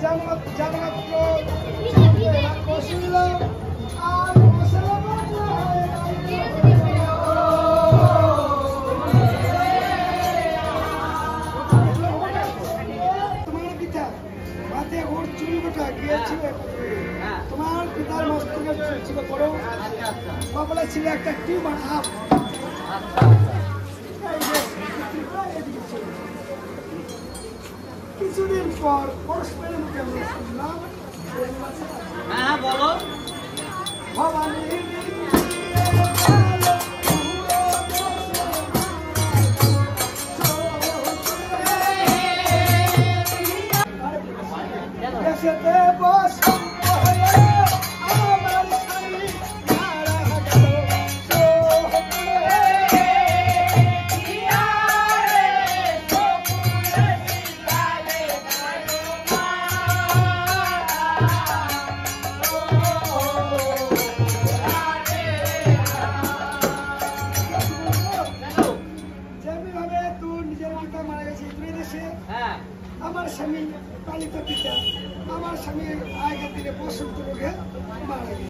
জানমাত্র কষিল আর তোমার পিতা মাথে ওর চুল গোটা গিয়েছিল তোমার পিতার মস্তকের চুল ছিল বড় কপালে ছিল একটা টিউমার হাফ কিছুদিন পর পরস্পরের মুখে আমরা শুনলাম হ্যাঁ বলো ভবানী দেশেতে বস আমার স্বামী মারা যেভাবে তুই নিজের পিতা মারা গেছে দুই দেশে আমার স্বামী পালিত পিতা আমার স্বামী আগের দিনে বসন্ত রোগে মারা গেছে।